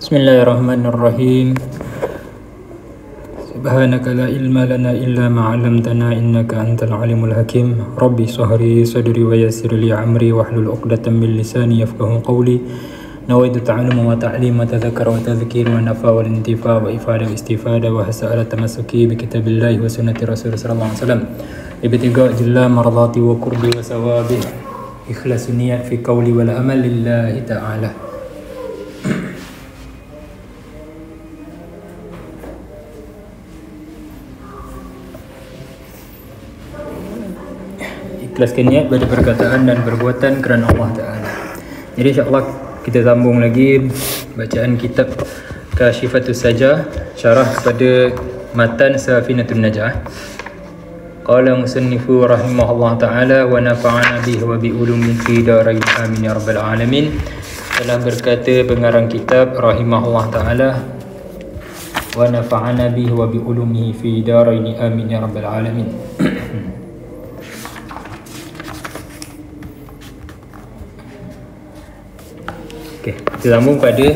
Bismillahirrahmanirrahim. Subhanaka la ilma lana illa ma 'allamtana innaka antal alimul hakim. Rabbi shrah sadri wa yassir li amri wahlul 'uqdatam min lisani yafqahu qawli. Nawaitu ta'alluma wa ta'lima tadhakkara wa tadhkir wa nafa wal intifa wa ifada wa istifada wa hasala tamassuki bi kitabillahi wa sunnati rasul sallallahu alaihi wasallam. Ibtiga jalla mardati wa qurbi wa sawabi. Ikhlasun niyat fi qawli wal amal lillahi ta'ala. Ikhlaskan niat pada perkataan dan perbuatan kerana Allah Ta'ala. Jadi insyaAllah kita sambung lagi bacaan kitab Kashifatus Sajah, syarah kepada matan Safinatun Najah. Qala musannifu rahimahullah ta'ala wa nafa'ana bihi wa bi ulumin fi darain amin ya rabbal alamin. Telah berkata pengarang kitab rahimahullah ta'ala wa nafa'ana bihi wa bi ulumihi fi darain amin ya rabbal alamin. Okey, kita sambung pada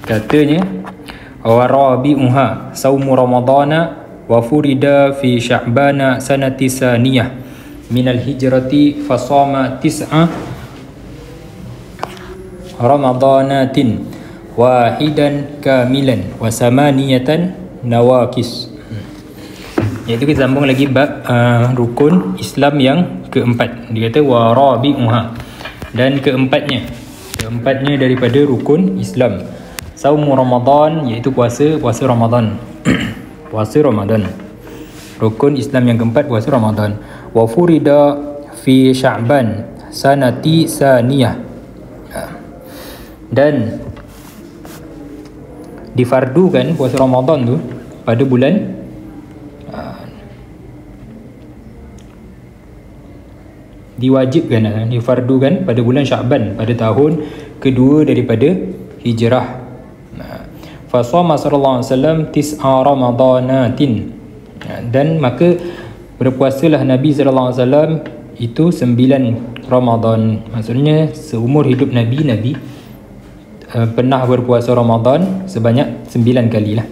katanya wa rabi'uha saumu ramadana wa furida fi sya'bana sanati saniyah minal hijrati fasama tis'a ramadanatin wahidan kamilan wa samaniyatan nawakis. Iaitu kita sambung lagi bab rukun Islam yang keempat. Dia kata wa rabi'uha, dan keempatnya daripada rukun Islam, saumu Ramadan, iaitu puasa Ramadan. Puasa Ramadan, rukun Islam yang keempat, puasa Ramadan. Wa furida fi Sya'ban sanati saniyah, dan difardukan puasa Ramadan tu pada bulan diwajibkan, difardukan pada bulan Sya'ban, pada tahun kedua daripada hijrah. Fasama sallallahu alaihi wasallam tis'a ramadanatin, dan maka berpuasalah Nabi sallallahu alaihi wasallam itu 9 Ramadan. Maksudnya seumur hidup Nabi pernah berpuasa Ramadan sebanyak 9 kali lah.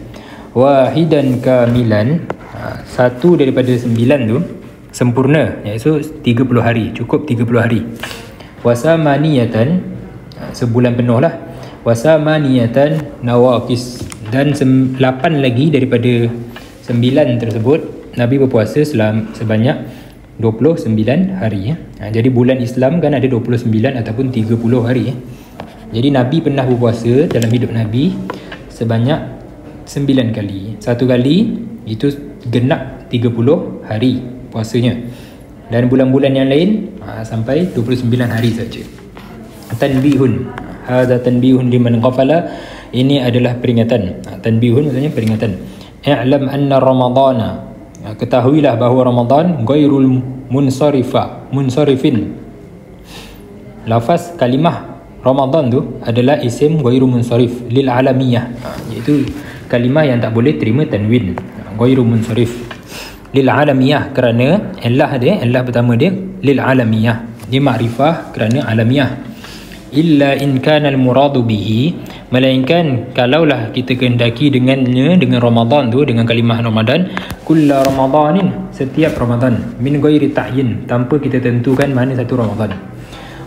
Wahidan kamilan, satu daripada 9 tu sempurna, iaitu 30 hari, cukup 30 hari. Wasamaniyatan, sebulan penuh lah. Wasamaniyatan nawakis, dan 8 lagi daripada 9 tersebut Nabi berpuasa sebanyak 29 hari. Jadi bulan Islam kan ada 29 ataupun 30 hari. Jadi Nabi pernah berpuasa dalam hidup Nabi sebanyak 9 kali. Satu kali itu genap 30 hari puasanya, dan bulan-bulan yang lain sampai 29 hari saja. Tanbihun, hadza tanbihun liman ghafala, ini adalah peringatan. Tanbihun maksudnya peringatan. I'lam anna ramadana, ketahuilah bahawa Ramadan ghairul munsarifin. Lafaz kalimah Ramadan tu adalah isim ghairu munsarif lil alamiyah, iaitu kalimah yang tak boleh terima tanwin. Ghairu munsarif lil alamiyah, kerana illah pertama dia lil alamiyah, dia makrifah kerana alamiyah. Illa in kana al muradu bihi, melainkan kalaulah kita kehendaki dengannya, dengan Ramadan tu, dengan kalimah Ramadan, kulla ramadanin, setiap Ramadan, min ghairi ta'yin, tanpa kita tentukan mana satu Ramadan.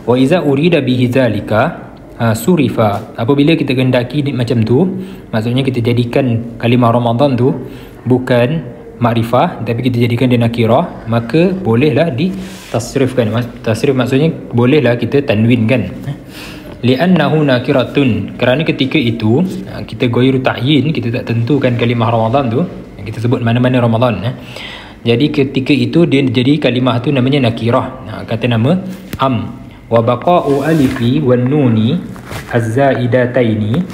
Wa iza urida bihi zalika surifa, apabila kita kehendaki macam tu, maksudnya kita jadikan kalimah Ramadan tu bukan makrifah tapi kita jadikan dia nakirah, maka bolehlah ditasrifkan. Tasrif maksudnya bolehlah kita tanwinkan. Li'annahu nakiratun, kerana ketika itu kita ghairu ta'yin, kita tak tentukan kalimah Ramadan tu, kita sebut mana-mana Ramadan. Jadi ketika itu dia jadi kalimah tu namanya nakirah, kata nama am. Wa baqa'u alifi wan nuni az-zaidataini,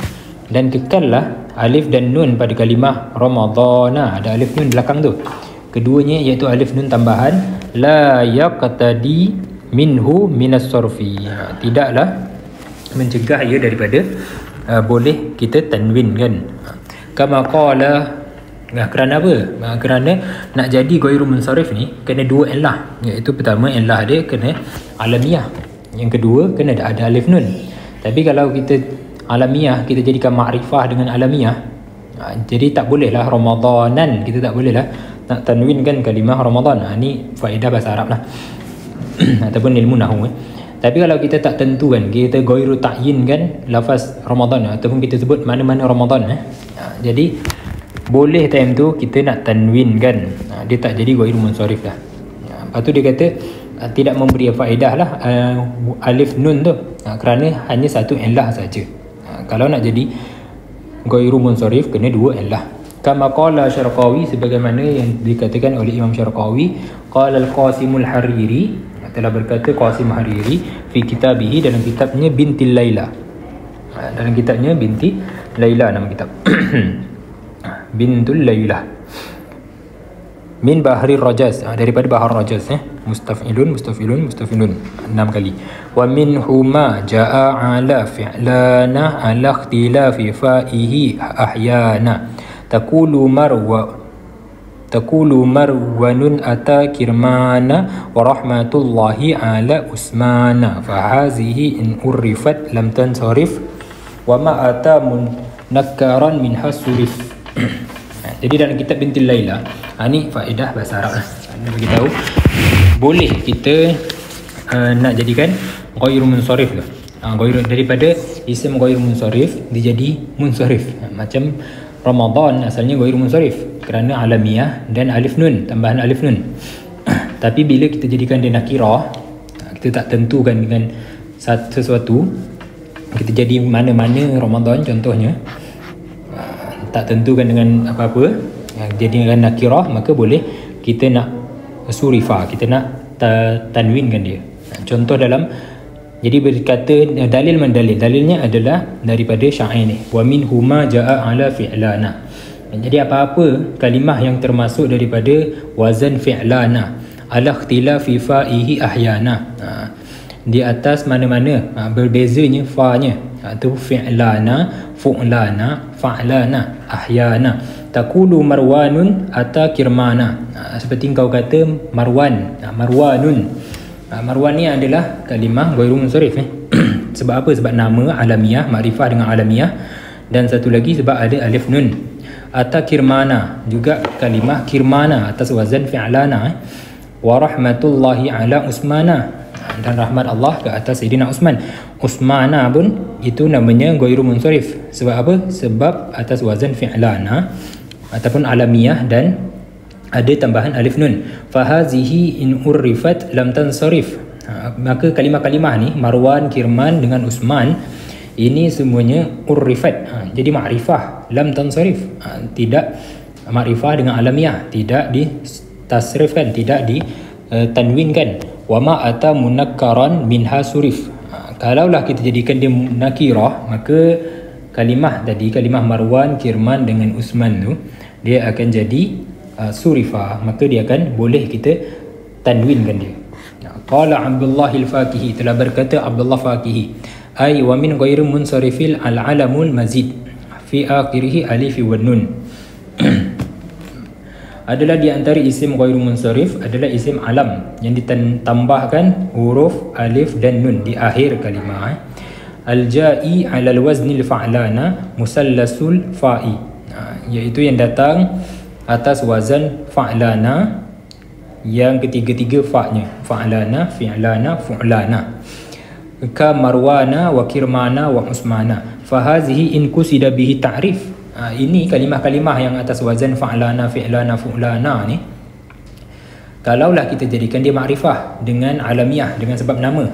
dan kekallah alif dan nun pada kalimah Ramadana, ada alif nun belakang tu. Keduanya iaitu alif nun tambahan, la yaqtadi minhu minas sarfi, tidaklah mencegah ia daripada boleh kita tanwin kan. Kama qala, kerana apa? Kerana nak jadi ghairu munsarif ni kena dua illah, iaitu pertama illah dia kena alamiah, yang kedua kena ada alif nun. Tapi kalau kita alamiah, kita jadikan ma'rifah dengan alamiah, jadi tak boleh lah Ramadanan, kita tak boleh lah nak tanwinkan kalimah Ramadan. Ni faedah bahasa Arab lah ataupun ilmu nahwu. Tapi kalau kita tak tentukan, kita ghairu ta'yin kan lafaz Ramadan, ataupun kita sebut mana-mana Ramadan, jadi boleh time tu kita nak tanwin kan, dia tak jadi ghairu munsharif lah. Lepas tu dia kata tidak memberi faedah lah alif nun tu, kerana hanya satu illah saja. Kalau nak jadi ghairu munsharif kena dua illah. Kama qala Syarqawi, sebagaimana yang dikatakan oleh Imam Syarqawi, qala al-Qasimul Hariri, telah berkata Qasim Hariri fi kitabihi, dalam kitabnya Bintil Laila, dalam kitabnya Binti Laila nama kitab Bintul Laila, min Bahri Rajaz, daripada Bahar Rajaz, mustaf'ilun 6 kali. Wa min huma jaa ala fi'lana ala ikhtilafi fa'ihi ahyana taqulu marwanun ata kirmana wa rahmatullahi ala usmana fa hazihi in urifat lam tansarif wa ma ata munakkaran min hasurif. Jadi dalam kitab Bintil Laila, ni faedah bahasa Arab lah. Dia beritahu boleh kita nak jadikan ghairu munsharif lah. Ghairu, daripada isim ghairu munsharif dia jadi munsharif. Macam Ramadan asalnya ghairu munsharif kerana alamiah dan alif nun, tambahan alif nun. Tapi bila kita jadikan dia nakirah, kita tak tentukan dengan sesuatu, kita jadi mana-mana Ramadan contohnya, tak tentukan dengan apa-apa, jadi dengan nakirah, maka boleh kita nak surifa, kita nak tanwinkan dia. Contoh dalam, jadi berkata dalil mendalil, dalilnya adalah daripada syair ni, wa min huma jaa ala fi'lana. Jadi apa-apa kalimah yang termasuk daripada wazan fi'lana ala ikhtilafi fa'ihi ahyana, di atas mana-mana berbezanya fa-nya, itu fi'lana, fu'lana, fa'lana, ahyana. Taqulu marwanun ata kirmana, seperti kau kata marwan, marwanun. Marwan ni adalah kalimah ghairu munsharif. Sebab apa? Sebab nama alamiah, makrifah dengan alamiah, dan satu lagi sebab ada alif nun. Ata kirmana, juga kalimah kirmana atas wazan fi'lana. Wa rahmatullahi ala usmana, dan rahmat Allah ke atas Sayyidina Uthman. Uthmana pun itu namanya ghairu munsharif. Sebab apa? Sebab atas wazan fi'lana ataupun alamiah dan ada tambahan alif nun. Fahazihi in urrifat lam tansarif. Maka kalimah-kalimah ni Marwan, Kirman dengan Uthman, ini semuanya urrifat, jadi ma'rifah, lam tansarif, tidak ma'rifah dengan alamiah, tidak ditasrifkan, tidak ditanwinkan. Wa ma ata munakkaran minha surif. Kalaulah kita jadikan dia nakirah, maka kalimah tadi, kalimah Marwan, Kirman dengan Uthman tu, dia akan jadi surifa, maka dia akan boleh kita tanwinkan dia. Qala Abdullah al-Fakihi, telah berkata Abdullah Fakihi, ay wa min ghairi munsarifil al-alamul mazid fi akhirih alif wa nun. Adalah di antara isim ghairu munsharif adalah isim alam yang ditambahkan huruf alif dan nun di akhir kalimah. Al-ja'i 'ala al-wazni al-fa'lana musallasul fa'i, iaitu yang datang atas wazan fa'lana yang ketiga-tiga fa'nya, fa'lana, fi'lana, fu'lana. Ka marwana wa kirmana wa usmana. Fahazihi in kusida bihi ta'rif. Ini kalimah-kalimah yang atas wazan fa'lana, fi'lana, fu'lana ni, kalaulah kita jadikan dia makrifah dengan alamiah, dengan sebab nama,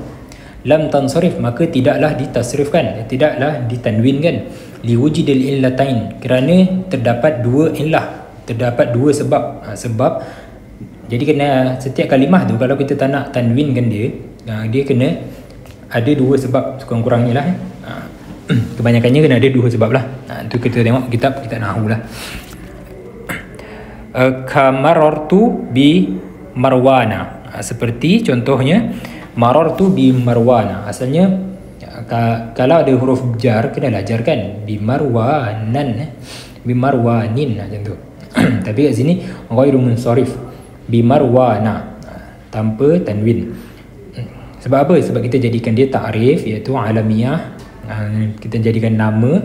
lam tansarif, maka tidaklah ditasrifkan, tidaklah ditanwinkan. Liwujidil illatain, kerana terdapat dua illah, terdapat dua sebab. Sebab jadi kena setiap kalimah tu, kalau kita tak nak tanwinkan dia, dia kena ada dua sebab sekurang-kurangnya lah. Kebanyakannya kena ada dua sebab lah. Tu kita tengok kitab nahwu lah. Kamarartu bi marwana, seperti contohnya marartu bi marwana, asalnya kalau ada huruf jar kenalah jarkan bi marwanan, bi marwanin macam tu. Tapi kat sini ghairu munsharif, bi marwana, tanpa tanwin. Sebab apa? Sebab kita jadikan dia ta'rif, iaitu alamiah, Kita jadikan nama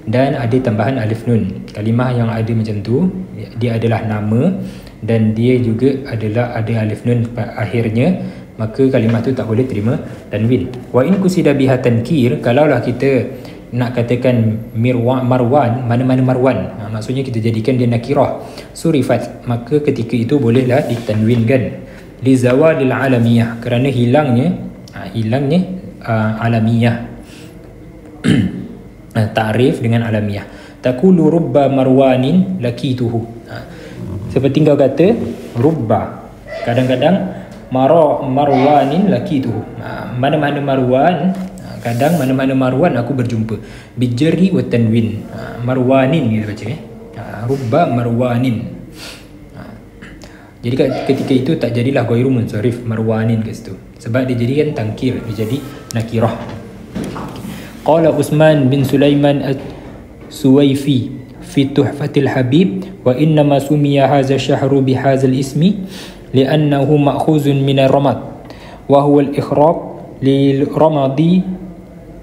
dan ada tambahan alif nun. Kalimah yang ada macam tu, dia adalah nama dan dia juga adalah ada alif nun akhirnya, maka kalimah tu tak boleh terima tanwin. Wa in kusida biha tankir, kalaulah kita nak katakan Marwan, mana-mana Marwan, maksudnya kita jadikan dia nakirah, surifat, maka ketika itu bolehlah ditanwinkan li zawalil alamiyah, kerana hilangnya alamiyah. Ta'rif dengan alamiyah. Taqulu rubba marwanin lakituhu. Seperti kau kata rubba, kadang-kadang marwanin lakituhu. Mana-mana Marwan, kadang mana-mana Marwan aku berjumpa. Bijri wa tanwin. Marwanin kita baca rubba marwanin. Jadi ketika itu tak jadilah ghairu munsharif marwanin kat situ, sebab dia jadikan tangkir, dia jadi nakirah. Qala Utsman bin Sulaiman as-Suwaifi fi Tuhfatil Habib, wa inna ma sumiya hadha syahru bi hadzal ismi li'annahu ma'khuzun min ar-ramad wa huwa al-ikhraq lil ramadi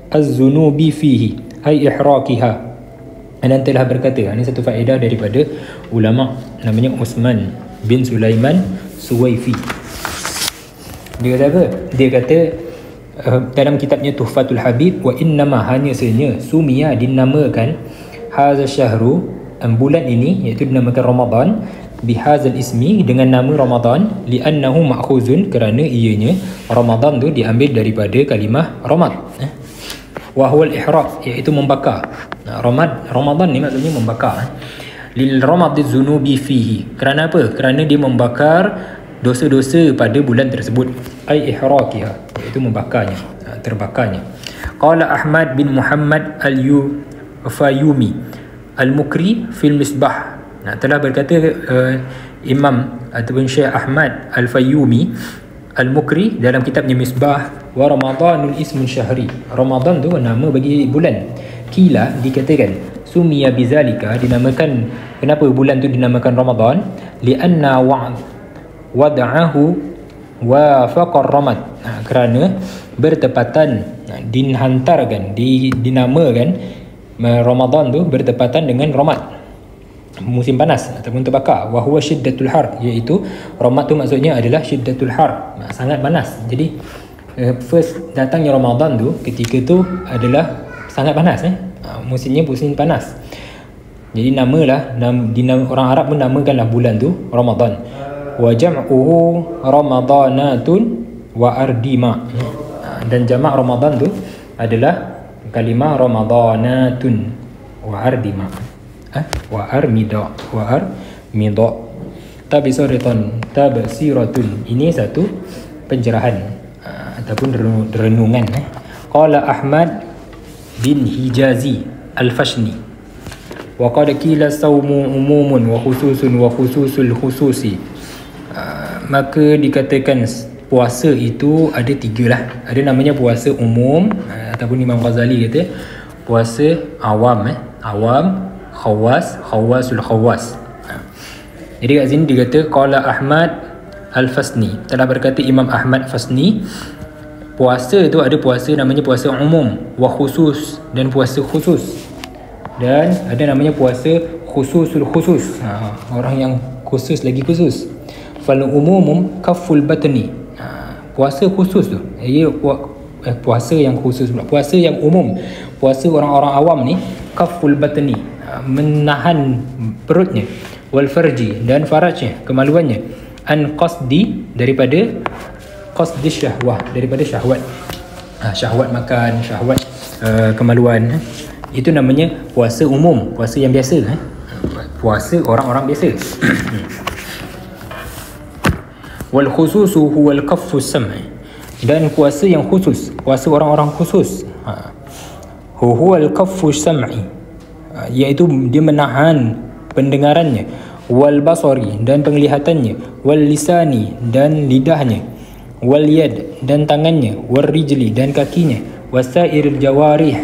az-zunubi fihi ay ihraqiha. Anda telah berkata, ini satu faedah daripada ulama namanya Utsman bin Sulaiman Suwaifi. Dia kata apa? Dia kata dalam kitabnya Tuhfatul Habib, wa innama, hanya sahaja sumia, dinamakan hadza syahru, bulan ini, iaitu dinamakan Ramadan, bihazal ismi, dengan nama Ramadan, li'annahu ma'khuzun, kerana ianya Ramadan tu diambil daripada kalimah ramad, wa huwal ihraq, iaitu membakar. Ramadan ni maksudnya membakar. Lil ramadiz zunubi fihi, kerana apa? Kerana dia membakar dosa-dosa pada bulan tersebut. Ai ihraqiha, iaitu membakarnya, terbakarnya. Qala Ahmad bin Muhammad al-Fayumi al-Mukri fil Misbah. Telah berkata Imam ataupun Syekh Ahmad al-Fayumi al-Mukri dalam kitabnya Misbah, wa Ramadanul ismun syahri, Ramadan tu nama bagi bulan. Kila, dikatakan, sumiya bizalika, dinamakan, kenapa bulan tu dinamakan Ramadan? Lianna wada'ahu wafaqar ramad, kerana bertepatan, dihantarkan, dinamakan Ramadan tu bertepatan dengan ramad, musim panas ataupun terbakar. Wa huwa syiddatul har, iaitu ramad tu maksudnya adalah syiddatul har, sangat panas. Jadi first datangnya Ramadan tu, ketika tu adalah sangat panas, musimnya musim panas. Jadi namalah, orang Arab pun namakanlah bulan tu Ramadan. Wa jam'uhu ramadanatun wa ardima, dan jamak Ramadan tu adalah kalimah ramadanatun wa ardima, wa armida, tabsiratun, ini satu pencerahan ataupun renungan. Qala Ahmad bin Hijazi al-Fashni, wa qad qila sawmu umumun wa khususun wa khususul khususi. Maka dikatakan puasa itu ada tiga lah. Ada namanya puasa umum, ataupun Imam Ghazali kata puasa awam, awam, khawasul khawas. Jadi kat sini dia kata qala Ahmad al-Fasni, telah berkata Imam Ahmad Fasni, puasa tu ada puasa namanya puasa umum, wa khusus, dan puasa khusus, dan ada namanya puasa khususul khusus, orang yang khusus lagi khusus. Fal umumum kaful batni, puasa khusus tu, puasa yang khusus pula, puasa yang umum, puasa orang-orang awam ni, kaful batni, menahan perutnya, wal farji, dan farajnya, kemaluannya, an qasdi, daripada qasdi syahwah, daripada syahwat, syahwat makan, syahwat kemaluan. Itu namanya puasa umum, puasa yang biasa, puasa orang-orang biasa. Wal khususu huwal kaffu sam'i, dan puasa yang khusus, puasa orang-orang khusus, huwal kaffu sam'i, iaitu dia menahan pendengarannya, wal basari, dan penglihatannya, wal lisani, dan lidahnya, wal yad, dan tangannya, wal rijli, dan kakinya, wasairil jawarih,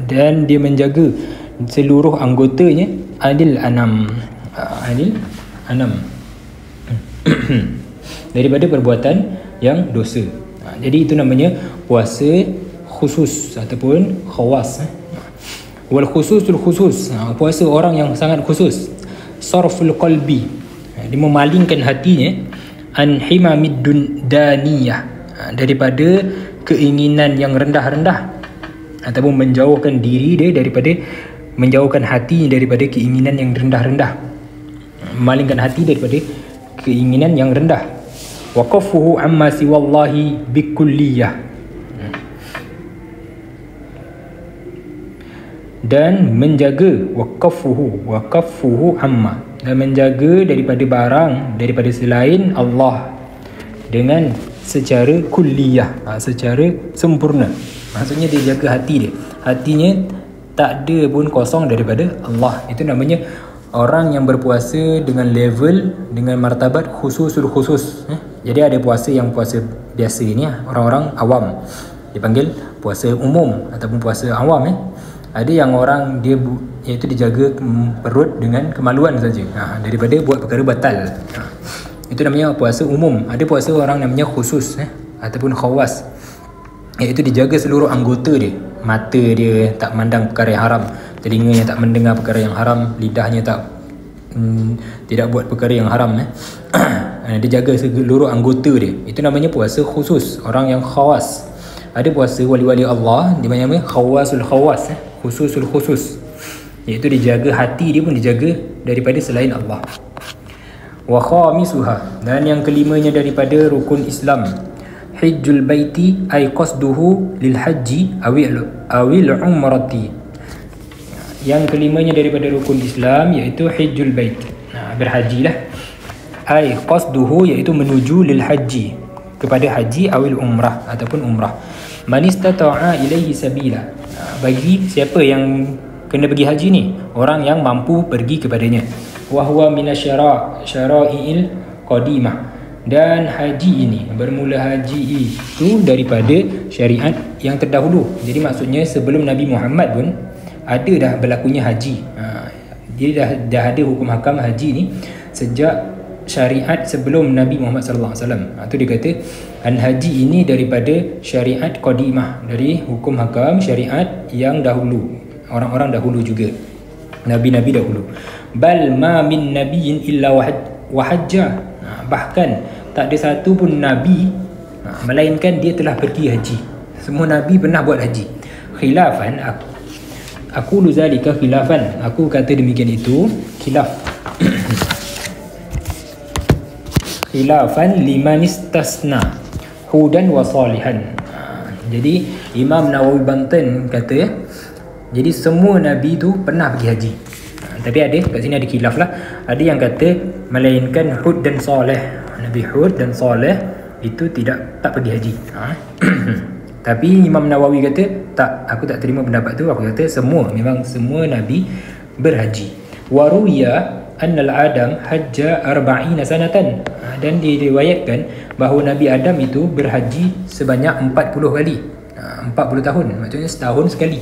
dan dia menjaga seluruh anggotanya, adil anam, daripada perbuatan yang dosa. Jadi itu namanya puasa khusus ataupun khawas. Wal khususul khusus, puasa orang yang sangat khusus. Sarful qalbi, dia memalingkan hatinya an himamid daniyah, daripada keinginan yang rendah-rendah, ataupun menjauhkan diri dia daripada, menjauhkan hati daripada keinginan yang rendah-rendah, memalingkan hati daripada keinginan yang rendah. Wa qaffuhu amma siwallahi bikulliyah, dan menjaga waqaffuhu amma, dan menjaga daripada barang daripada selain Allah dengan secara kulliyah, secara sempurna. Maksudnya dia jaga hati dia, hatinya tak ada pun kosong daripada Allah. Itu namanya orang yang berpuasa dengan level, dengan martabat khususul khusus. Jadi ada puasa yang puasa biasa ni, orang-orang awam dipanggil puasa umum ataupun puasa awam. Ada yang orang dia iaitu dijaga perut dengan kemaluan saja, daripada buat perkara batal. Itu namanya puasa umum. Ada puasa orang namanya khusus ataupun khawas, iaitu dijaga seluruh anggota dia. Mata dia tak mandang perkara yang haram, telinganya tak mendengar perkara yang haram, lidahnya tidak buat perkara yang haram. Dia jaga seluruh anggota dia. Itu namanya puasa khusus, orang yang khawas. Ada puasa wali-wali Allah, dia namanya khawasul khawas, khususul khusus, iaitu dijaga hati dia pun dijaga daripada selain Allah. Wa khamisuha, dan yang kelimanya daripada rukun Islam, hijjul baiti ay qasduhu lil haji awil umrati. Yang kelimanya daripada rukun Islam iaitu hijjul bait, berhajilah. Ay qasduhu, iaitu menuju lil haji, kepada haji awil umrah ataupun umrah. Man istata'a ilaihi sabila, bagi siapa yang kena pergi haji ni, orang yang mampu pergi kepadanya. Wa huwa minasyara'iil qadimah, dan haji ini, bermula haji itu daripada syariat yang terdahulu. Jadi maksudnya sebelum Nabi Muhammad pun ada dah berlakunya haji. Dia dah ada hukum hakam haji ni sejak syariat sebelum Nabi Muhammad sallallahu alaihi wasallam. Itu dia kata haji ini daripada syariat qadimah, dari hukum hakam syariat yang dahulu, orang-orang dahulu juga, nabi-nabi dahulu. Bal ma min nabiyyin illa wahajja, bahkan tak ada satu pun nabi melainkan dia telah pergi haji. Semua nabi pernah buat haji. Khilafan, aku luzalika khilafan, aku kata demikian itu khilaf. Khilafan liman istasna hudan wa salihan. Jadi Imam Nawawi Banten kata, jadi semua nabi tu pernah pergi haji. Tapi ada kat sini ada khilaf lah. Ada yang kata melainkan Hud dan Saleh. Nabi Hud dan Saleh itu tak pergi haji. Tapi Imam Nawawi kata tak, aku tak terima pendapat tu. Aku kata memang semua nabi berhaji. Waruya annal Adam hajja 40 sanatan, dan diriwayatkan bahawa Nabi Adam itu berhaji sebanyak 40 kali, 40 tahun, maksudnya setahun sekali.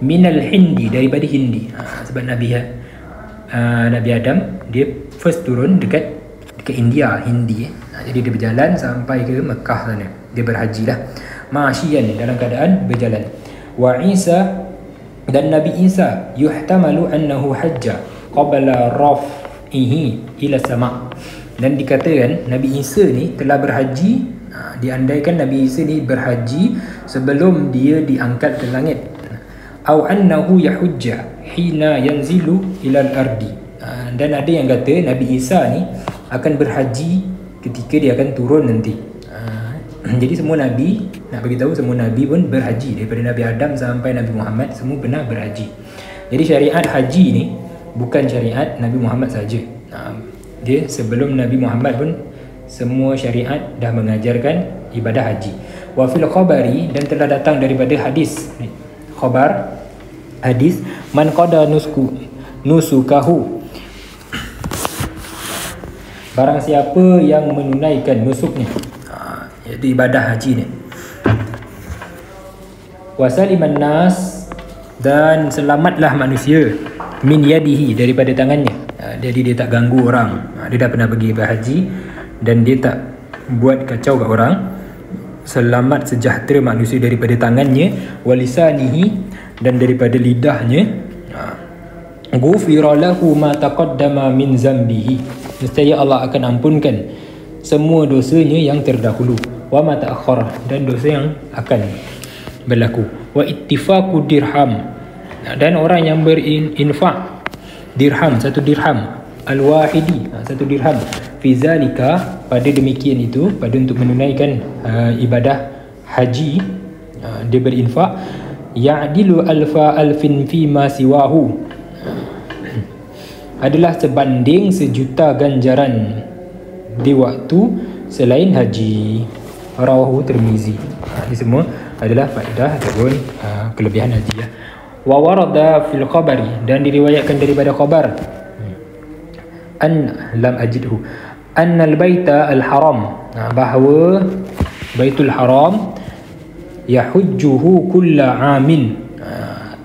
Minal Hindi, daripada Hindi, sebab Nabi Adam dia first turun dekat India, Hindi. Jadi dia berjalan sampai ke Mekah sana, dia berhajilah ma'asyian, dalam keadaan berjalan. Wa Isa, dan Nabi Isa yuhtamalu annahu hajja qabla raf'ihi ila sama', dan dikatakan Nabi Isa ni telah berhaji, diandaikan Nabi Isa ni berhaji sebelum dia diangkat ke langit. Au annahu yahujja hina yanzilu ila al-ardi, dan ada yang kata Nabi Isa ni akan berhaji ketika dia akan turun nanti. Jadi semua nabi, nak bagi tahu semua nabi pun berhaji, daripada Nabi Adam sampai Nabi Muhammad semua pernah berhaji. Jadi syariat haji ni bukan syariat Nabi Muhammad saja. Dia sebelum Nabi Muhammad pun semua syariat dah mengajarkan ibadah haji. Wa fil khabari, dan telah datang daripada hadis, khabar hadis, man qada nusukahu, barang siapa yang menunaikan nusuknya, iaitu ibadah haji ni. Wasaliman nas, dan selamatlah manusia, min yadihi, daripada tangannya. Jadi dia tak ganggu orang. Dia dah pernah pergi berhaji dan dia tak buat kacau kat orang. selamat sejahtera manusia daripada tangannya, walisanihi, dan daripada lidahnya. Ghufira lahu ma taqaddama min zambihi, nescaya Allah akan ampunkan semua dosanya yang terdahulu, wa ma ta'akhkhara, dan dosa yang akan berlaku. Wa ittifaqu dirham, dan orang yang berinfak dirham, satu dirham, al-wahidi, satu dirham, fi zalika, pada demikian itu, pada untuk menunaikan ibadah haji, dia berinfak, ya'dilu alfa alfin fi ma siwahu, adalah sebanding sejuta ganjaran di waktu selain haji. Rawahu Tirmizi. Ini semua adalah faedah ataupun kelebihan haji ya. Wa warada fil khabari, dan diriwayatkan daripada khabar, an lam ajidhu annal baita al haram, bahawa Baitul Haram yahujjuhu kulla amin,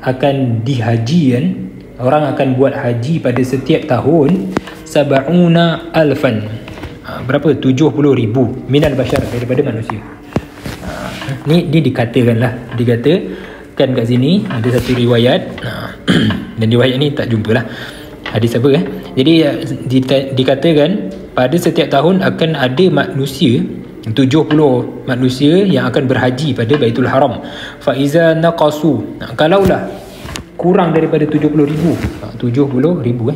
akan dihajian, orang akan buat haji pada setiap tahun, sab'una alfan, berapa? 70,000 minal bashar, daripada manusia. Ni dikatakan kat sini ada satu riwayat, dan riwayat ni tak jumpalah hadis apa Jadi dikatakan pada setiap tahun akan ada manusia 70 manusia yang akan berhaji pada Baitul Haram. Fa iza naqasu, kalaulah kurang daripada 70,000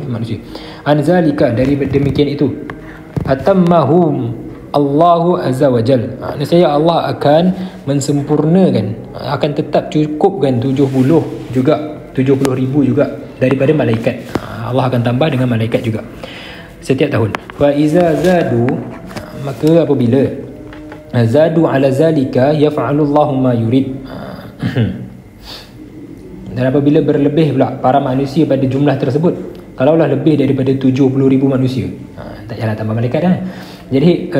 manusia, anzalika, dari demikian itu, atammahum Allahu azza wa jal, nescaya Allah akan mensempurnakan, akan tetap cukupkan 70,000 juga daripada malaikat. Allah akan tambah dengan malaikat juga setiap tahun. Wa iza zadu, maka apabila zadu ala zalika yaf'alu Allahu ma yurid, dan apabila berlebih pula para manusia pada jumlah tersebut, kalaulah lebih daripada 70,000 manusia, tak payahlah tambah malaikat kan. Jadi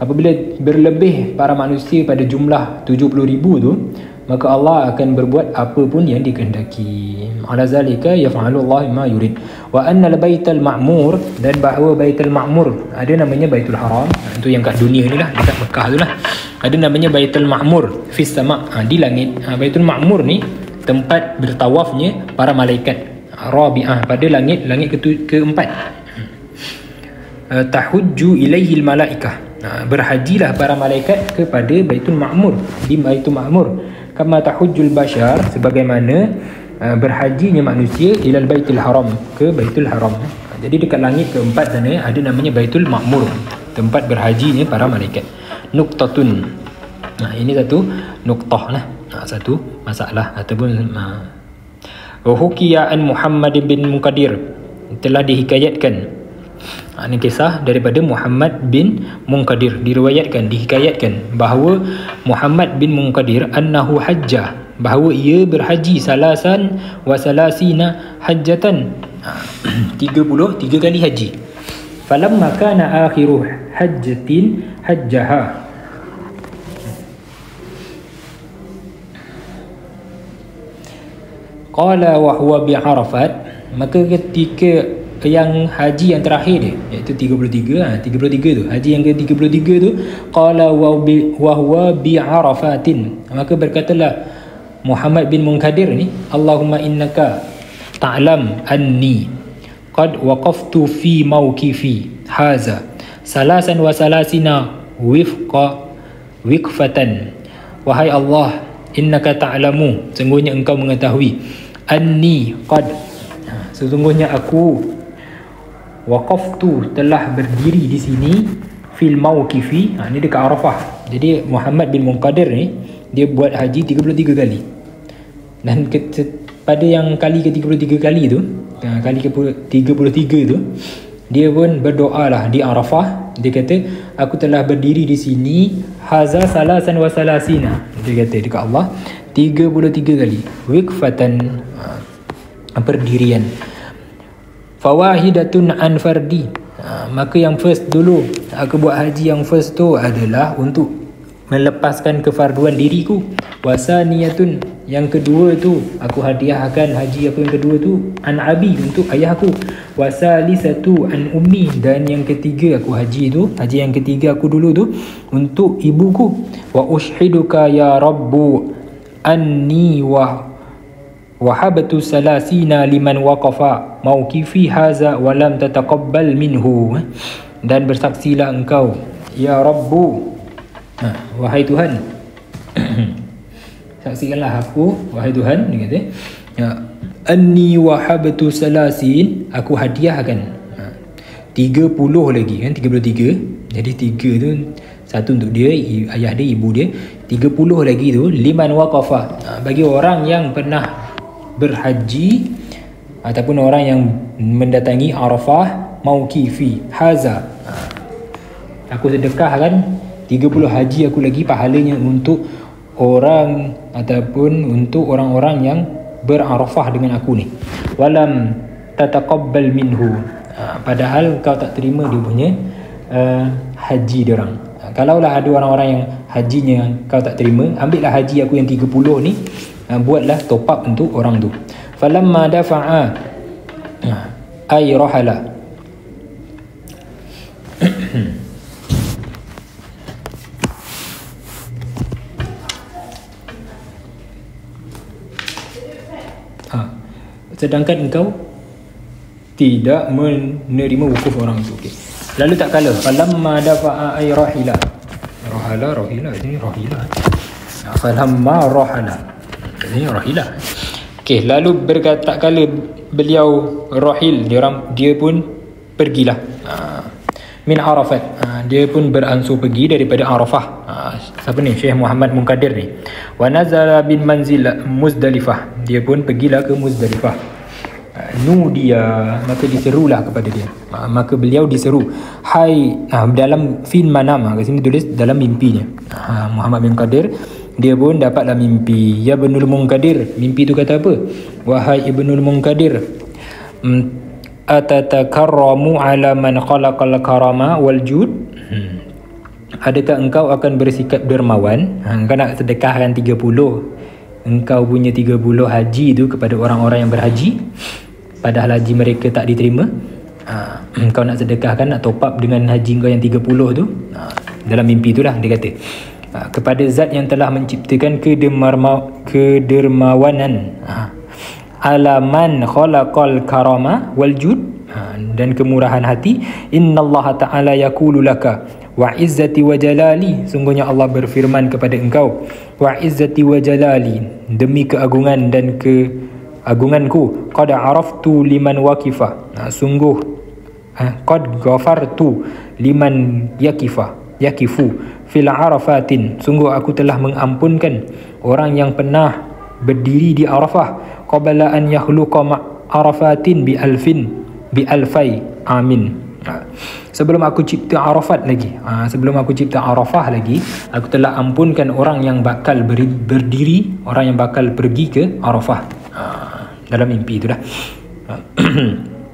apabila berlebih para manusia pada jumlah 70,000 tu, maka Allah akan berbuat apa pun yang dikehendaki. Ala zalika yaf'alu Allah ma yurid. Wa anna al-baital ma'mur, dan bahawa Baitul Ma'mur, ada namanya Baitul Haram, itu yang kat dunia ni lah, dekat Mekah tu lah, ada namanya Baitul Ma'mur fis sama', di langit. Baitul Ma'mur ni tempat bertawafnya para malaikat. Rabi'ah, pada langit keempat. Tahujju ilaihi al-malaikah, berhajilah para malaikat kepada Baitul Ma'mur, di Baitul Ma'mur, kama tahujjul bashar, sebagaimana berhajinya manusia ilal Baitul Haram, ke Baitul Haram. Jadi dekat langit keempat sana ada namanya Baitul Ma'mur, tempat berhajinya para malaikat. Nuqtatun, ini satu nuqtah lah, satu masalah ataupun hukiya an Muhammad bin Munkadir, telah dihikayatkan, ini kisah daripada Muhammad bin Munkadir, dihikayatkan bahawa Muhammad bin Munkadir annahu hajjah, bahawa ia berhaji salasan wa salasina hajjatan, 33 kali haji. Falamma kana akhiru hajjatin hajjaha, qala wa huwa bi Arafat, maka ketika yang haji yang terakhir dia, iaitu 33 tu, haji yang ke-33 tu, qala wa huwa bi Arafatin, maka berkatalah Muhammad bin Munkadir ni, Allahumma innaka ta'lam anni qad waqaftu fi mawqifi haza salasan wa salasina wiqfatan, wahai Allah, innaka ta'lamu, sungguhnya engkau mengetahui, anni qad, sesungguhnya aku, waqaftu, telah berdiri di sini, fil mawqifi, ini dekat Arafah. Jadi Muhammad bin Munkadir ni, dia buat haji 33 kali, dan pada yang kali ke-33 kali tu, kali ke-33 tu, dia pun berdoa lah di Arafah. Dia kata, aku telah berdiri di sini, haza salasan wa salasina, dia kata dekat Allah 33 kali, wiqfatan, berdirian. Fawahidatun an fardi, maka yang first dulu, aku buat haji yang first tu adalah untuk melepaskan kefarduan diriku. Wasaniyatun, yang kedua tu, aku hadiahkan haji aku yang kedua tu, an abi, untuk ayahku. Wasalisatu an ummi, dan yang ketiga aku haji tu, haji yang ketiga aku dulu tu untuk ibuku. Wa ushiduka ya rabbu anni wahabtu salasina liman waqafa mauqifi haza wa lam tataqabbal minhu. Dan bersaksilah engkau ya rabbu, wahai Tuhan, saksikanlah aku wahai Tuhan, dia kata ya, anni wahabtu salasin, aku hadiahkan 30 lagi kan, 33. Jadi 3 tu satu untuk dia, ayah dia, ibu dia. 30 lagi tu liman waqafa, bagi orang yang pernah berhaji ataupun orang yang mendatangi Arafah mauqifi haza. Aku sedekahkan 30 haji aku lagi pahalanya untuk orang ataupun untuk orang-orang yang berarafah dengan aku ni. Walam tataqabbal minhu, padahal kau tak terima dia punya haji dia orang. Kalaulah ada orang-orang yang hajinya kau tak terima, ambillah haji aku yang 30 ni, buatlah top up untuk orang tu. Falamma dafa'a ay rahala, sedangkan engkau tidak menerima wukuf orang itu. Okay. Lalu tak kala falamma dafa'a ay rahila, ini rahila, falamma rahala, ini rahila. Okey, lalu berkata tak kala beliau rahil, dia pun pergilah min Arafat, dia pun beransur pergi daripada Arafah. Siapa ni? Syekh Muhammad Munkadir ni. Wa nazala bin manzil Muzdalifah, dia pun pergilah ke Muzdalifah. Nudia, maka diserulah kepada dia, maka beliau diseru, hai, dalam fin manam, kat sini tulis dalam mimpinya. Muhammad bin Qadir dia pun dapatlah mimpi. Ya Ibnul Munkadir, mimpi tu kata apa? Wahai Ibnul Munkadir, atatakarramu ala man khalaqal karama wal jud, adakah engkau akan bersikap dermawan? Engkau nak sedekahkan 30, engkau punya 30 haji tu kepada orang-orang yang berhaji, padahal haji mereka tak diterima. Engkau nak sedekahkan, nak top up dengan haji engkau yang 30 tu. Dalam mimpi tu lah dia kata, kepada zat yang telah menciptakan kedermawanan, alaman khalaqal karama wal jud, dan kemurahan hati. Innallaha ta'ala yaqulu laka wa izzati wa jalali, sungguhnya Allah berfirman kepada engkau, wa izzati wa jalali, demi keagungan dan keagunganku, qad araftu liman waqifa, sungguh qad ghafartu liman yakifu fil arafatin, sungguh aku telah mengampunkan orang yang pernah berdiri di Arafah, qabla an yakhluqa arafatin bi alfai amin, sebelum aku cipta Arafat lagi, sebelum aku cipta Arafah lagi, aku telah ampunkan orang yang bakal berdiri, orang yang bakal pergi ke Arafah. Dalam mimpi itu dah.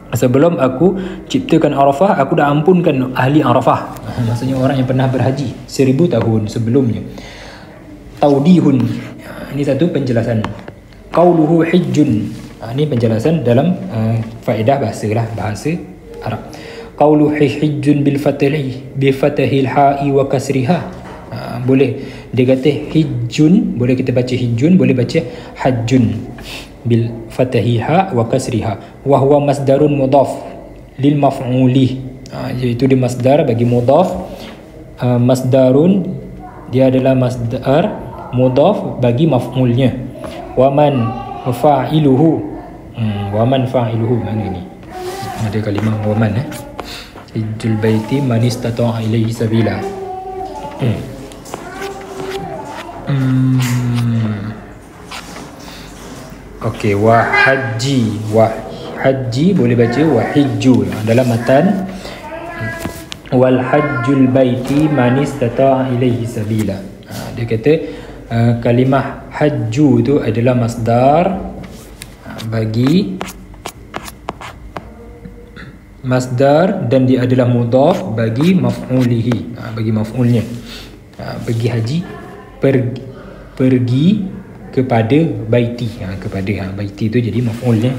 Sebelum aku ciptakan Arafah, aku dah ampunkan ahli Arafah, maksudnya orang yang pernah berhaji 1000 tahun sebelumnya. Taudihun, ini satu penjelasan. Qauluhu hijjun, ini penjelasan dalam faedah bahasa lah, bahasa Arab. Qauluhu hijjun bil fathil ha'i wa kasriha, boleh dia kata hijjun, boleh kita baca hijjun, boleh baca hajjun bil fatahiha wa kasriha. Wa huwa masdarun mudhaf lil maf'uli, iaitu dia masdar bagi mudhaf. Masdarun, dia adalah masdar mudhaf bagi maf'ulnya. Wa man fa'iluhu, wa man fa'iluhu, mana ni ada kalimah wa man, hijjul baiti man istata'a ilaihi sabila. Okey, wa haji boleh baca wa hijju dalam matan. Wal hajjul baiti man istata'a ilaihi sabila, dia kata kalimah hajju tu adalah masdar bagi masdar, dan dia adalah mudhaf bagi maf'ulihi, bagi maf'ulnya. Pergi haji, pergi kepada baiti, kepada baiti tu jadi maf'ulnya,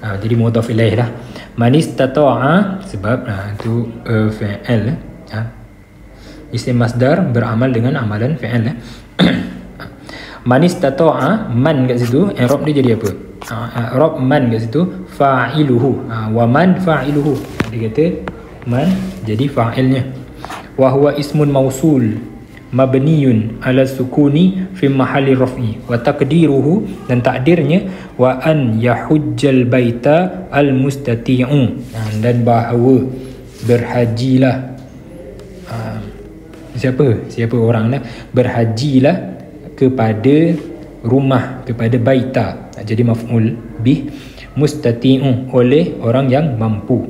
jadi mudhaf ilaih lah. Man istata'a sebab tu fi'il isim masdar beramal dengan amalan fi'il. Man istata'a, man kat situ i'rab dia jadi apa? I'rab man kat situ fa'iluhu. Wa man fa'iluhu. Dia kata man jadi fa'ilnya. Wa huwa ismun mausul mabniyun ala sukuni fi mahalli raf'i wa taqdiruhu, dan takdirnya wa an yahujjal baita al mustati'u, dan bahawa berhajilah siapa orang berhajilah kepada rumah, kepada baita, jadi maf'ul bih, mustati'u oleh orang yang mampu.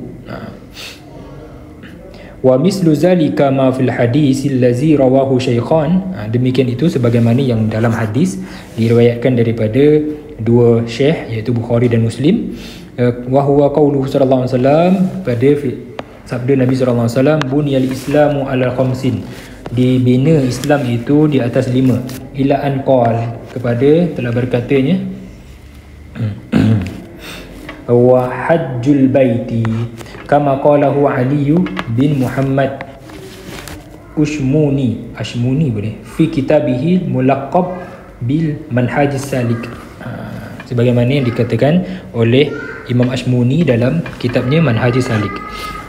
Wa mislu zalika ma fil hadis allazi rawahu syaikhan, demikian itu sebagaimana yang dalam hadis diriwayatkan daripada dua syekh iaitu Bukhari dan Muslim. Wa huwa qauluhu sallallahu alaihi wasallam, pada sabda Nabi sallallahu alaihi wasallam, bunyal islamu ala khamsin, dibina Islam itu di atas 5. Ila an qala, kepada telah berkatanya wa hajjul baiti kama qalahu Ali bin Muhammad Ashmuni boleh fi kitabihi mulaqab bil manhajis salik, sebagaimana yang dikatakan oleh Imam Ashmuni dalam kitabnya Manhajis Salik.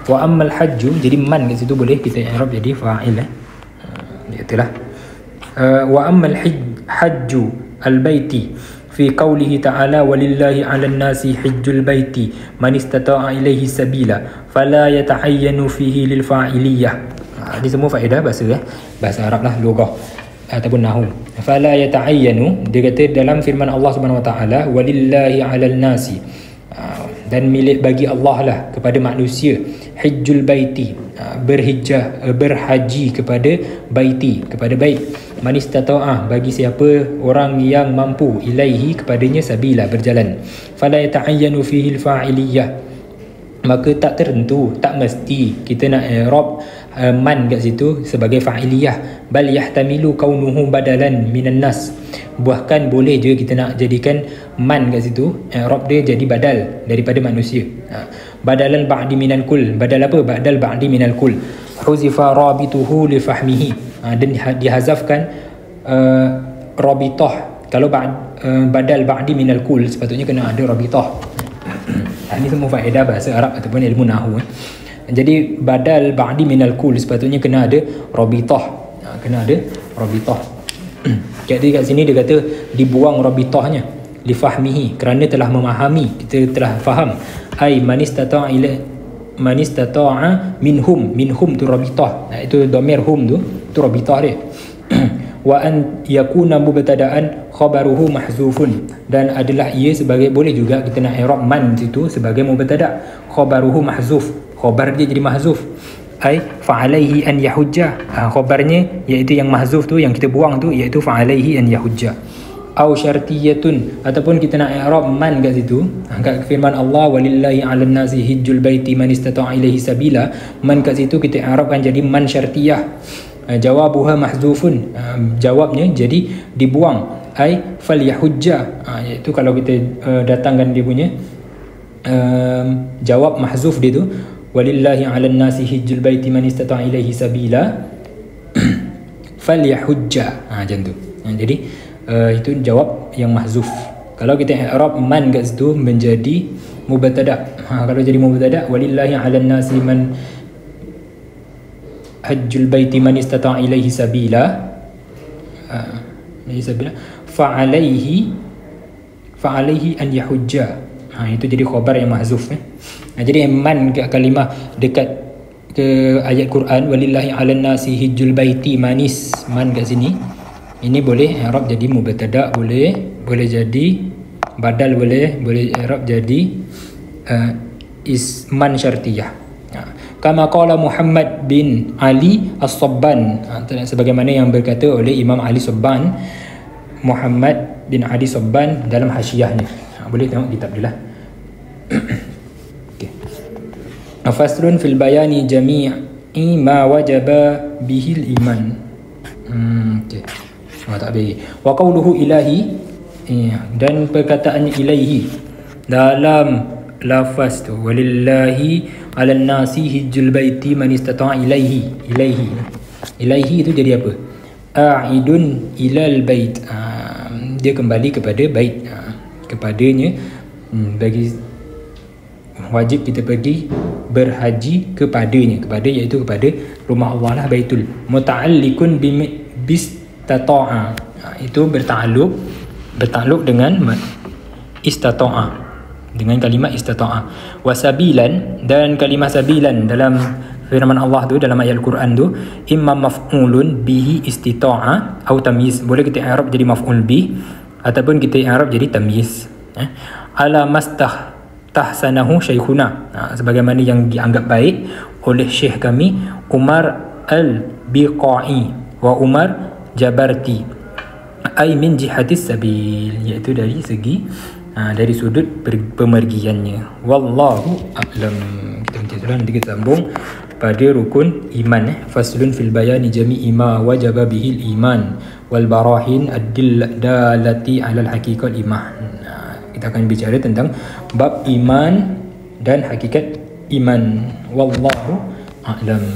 Wa ammal hajju, jadi man kat situ boleh kita i'rab jadi fa'il. Itulah. Wa ammal hajju al-baiti fi qawlihi ta'ala walillahi 'alan nasi hajjul baiti man istata'a ilaihi sabila fala yata'ayyanu fihi lil fa'iliyah. Ini semua faedah bahasa Arab lah, lughah ataupun nahwu. Fala yata'ayyanu, dia kata dalam firman Allah Subhanahu wa taala walillahi 'alan nasi, dan milik bagi Allah lah kepada manusia, hajjul baiti, berhaji kepada baiti, kepada bait, man istata'ah, bagi siapa orang yang mampu, ilaihi, kepadanya, sabila, berjalan, fala yata'ayyanu fihi al-fa'iliyah, maka tak tertentu, tak mesti kita nak i'rab man kat situ sebagai fa'iliyah, bal yahtamilu kaunuhu badalan minan nas, bahkan boleh je kita nak jadikan man kat situ i'rab dia jadi badal daripada manusia. Badalan ba'di minal kul, badal apa? Badal ba'di minal kul, huzifa rabituhu li fahmihi, dan dihazafkan rabitah. Kalau badal ba'di minal kul sepatutnya kena ada rabitah. Ini semua faedah bahasa Arab ataupun ilmu nahwu. Jadi badal ba'di minal kul sepatutnya kena ada rabitah, kena ada rabitah. Jadi kat sini dia kata dibuang rabitahnya li fahmihi, kerana telah memahami, kita telah faham. Ai man istata'a minhum tu rabitah, itu dhamir hum tu rabitah dia. Wa an yakuna mubtada'an khabaruhu mahzufun, dan adalah ia sebagai, boleh juga kita nak i'rab man itu sebagai mubtada', khabaruhu mahzuf, khabar dia jadi mahzuf. Ai fa'alaihi an yahujja, khabarnya iaitu yang mahzuf tu, yang kita buang tu, iaitu fa'alaihi an yahujja. Au syartiyatun, ataupun kita nak i'rab man kat situ, kat firman Allah walillahi 'alan nasi hajjul baiti man istata'a ilaihi sabila, man kat situ kita i'rabkan jadi man syartiyah, jawabuha mahzufun, jawabnya jadi dibuang, ai falyahujja, iaitu kalau kita datangkan dia punya jawab mahzuf dia tu, walillahi 'alan nasi hajjul baiti man istata'a ilaihi sabila falyahujja, macam tu. Jadi itu jawab yang mahzuf. Kalau kita i'rab man kat situ menjadi mubtada', kalau jadi mubtada' walillahi 'alan nasi man hajjul baiti man istata'a ilaihi sabila fa'alaihi an yahujja, itu jadi khabar yang mahzuf. Jadi man kat kalimah dekat ke ayat Quran walillahi 'alan nasi hajjul baiti manis, man kat sini ini boleh i'rab jadi mubtada', boleh jadi badal, boleh i'rab jadi isman syartiyah. Kama qala Muhammad bin Ali As-Sabban, sebagaimana yang berkata oleh Imam Ali Sabban, Muhammad bin Ali Sabban dalam hasyiahnya. Boleh tengok kitab dia lah. Okay. Faslun fil bayani jami'i ma wajaba bihil iman. Okay. Tak habis. Wa qawluhu ilahi, dan perkataan ilahi dalam lafaz tu, walillahi 'alan nasi hijjul baiti man istata'a ilaihi itu jadi apa? A'idun ilal bait. Dia kembali kepada bait, kepadanya. Bagi wajib kita pergi berhaji kepadanya, iaitu kepada rumah Allah lah, baitul. Muta'alliqun bistata'a, itu bertakluk dengan istata'a, dengan kalimah istata'a. Wasabilan, dan kalimah sabilan dalam firman Allah tu, dalam ayat Al-Quran tu, imma maf'ulun bihi istita'a atau tamyiz. Boleh kita i'rab jadi maf'ul bih ataupun kita i'rab jadi tamyiz. Ala mastahsanahu syekhuna, sebagaimana yang dianggap baik oleh syekh kami Umar al-Biqai wa Umar Jabarti, ay min jihatis sabil, iaitu dari segi dari sudut pemergiannya. Wallahu a'lam. Kita henti, nanti kita sambung pada rukun iman. Faslun fil bayani jami'i ma wajaba bihil iman wal barahin ad-dallati 'alal haqiqal iman. Kita akan bicara tentang bab iman dan hakikat iman. Wallahu a'lam.